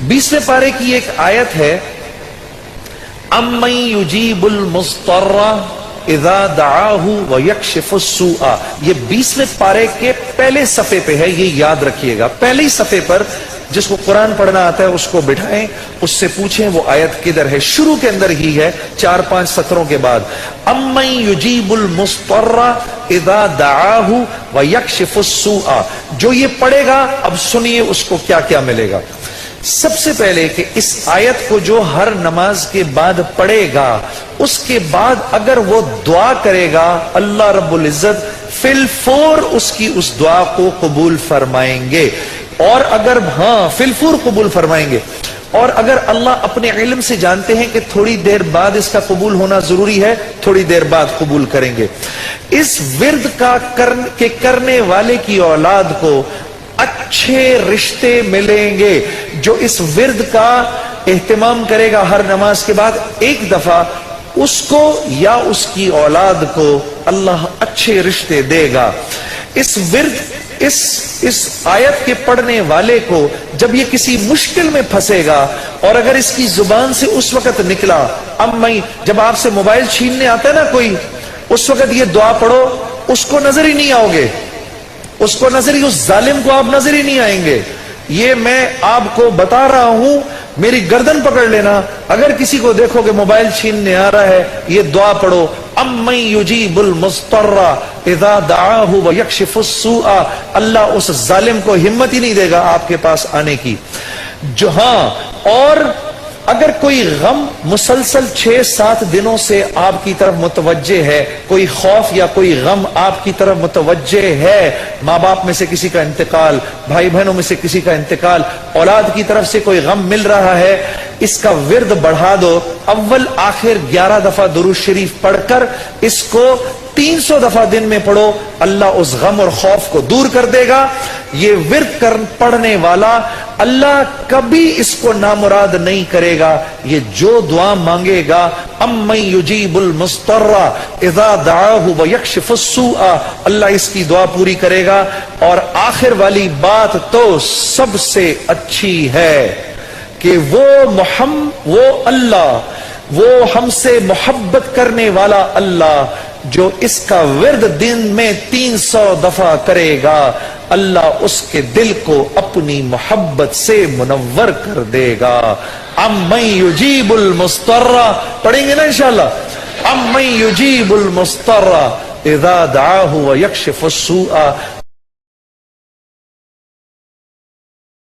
20वें पारे की एक आयत है, अम्मन युजीबुल मुस्तर्रा इज़ा दआहु व यक्शिफुस सूआ। ये 20वें पारे के पहले सफ़े पे है, ये याद रखिएगा। पहले ही सफ़े पर जिसको कुरान पढ़ना आता है उसको बिठाएं, उससे पूछें वो आयत किधर है। शुरू के अंदर ही है, 4-5 सत्रों के बाद। अम्मन युजीबुल मुस्तर्रा इज़ा दआहु व यक्शिफुस सूआ। जो ये पढ़ेगा, अब सुनिए उसको क्या क्या मिलेगा। सबसे पहले कि इस आयत को जो हर नमाज के बाद पढ़ेगा, उसके बाद अगर वो दुआ करेगा, अल्लाह रब्बुल इज्जत फिलफोर उसकी उस दुआ को कबूल फरमाएंगे। और अगर फिलफोर कबूल फरमाएंगे। और अगर अल्लाह अपने इल्म से जानते हैं कि थोड़ी देर बाद इसका कबूल होना जरूरी है, थोड़ी देर बाद कबूल करेंगे। इस विर्द का करने वाले की औलाद को अच्छे रिश्ते मिलेंगे। जो इस विर्द का एहतमाम करेगा हर नमाज के बाद एक दफा, उसको या उसकी औलाद को अल्लाह अच्छे रिश्ते देगा। इस विर्द इस आयत के पढ़ने वाले को जब ये किसी मुश्किल में फंसेगा, और अगर इसकी जुबान से उस वक्त निकला, जब आपसे मोबाइल छीनने आता है ना कोई, उस वक्त ये दुआ पढ़ो, उसको नजर ही नहीं आओगे, उसको नजर ही, उस जालिम को आप नजर ही नहीं आएंगे। ये मैं आपको बता रहा हूं, मेरी गर्दन पकड़ लेना। अगर किसी को देखोगे मोबाइल छीनने आ रहा है, ये दुआ पढ़ो, अम्मन युजीबुल मुस्तर्रा इज़ा दआहु व यक्शिफुस सूआ। अल्लाह उस जालिम को हिम्मत ही नहीं देगा आपके पास आने की। जो और अगर कोई गम मुसलसल 6-7 दिनों से आपकी तरफ मुतवज्जे है, कोई खौफ या कोई गम आपकी तरफ मुतवज्जे है, माँ बाप में से किसी का इंतकाल, भाई बहनों में से किसी का इंतकाल, औलाद की तरफ से कोई गम मिल रहा है, इसका विर्द बढ़ा दो। अव्वल आखिर 11 दफा दुरूद शरीफ पढ़कर इसको 300 दफा दिन में पढ़ो, अल्लाह उस गम और खौफ को दूर कर देगा। ये विर्द पढ़ने वाला अल्लाह कभी इसको नामुराद नहीं करेगा। ये जो दुआ मांगेगा, अम्मन युजीबुल मुस्तर्रा इज़ा दआहु व यक्शिफुस सूआ, अल्लाह इसकी दुआ पूरी करेगा। और आखिर वाली बात तो सबसे अच्छी है कि वो अल्लाह, वो हमसे मोहब्बत करने वाला अल्लाह, जो इसका विर्द दिन में 300 दफा करेगा, अल्लाह उसके दिल को अपनी मोहब्बत से मुनव्वर कर देगा। अम्मन युजीबुल मुस्तर्रा, पढ़ेंगे ना इंशाअल्लाह। अम्मन युजीबुल मुस्तर्रा इज़ा दआहु व यक्शिफुस सूआ।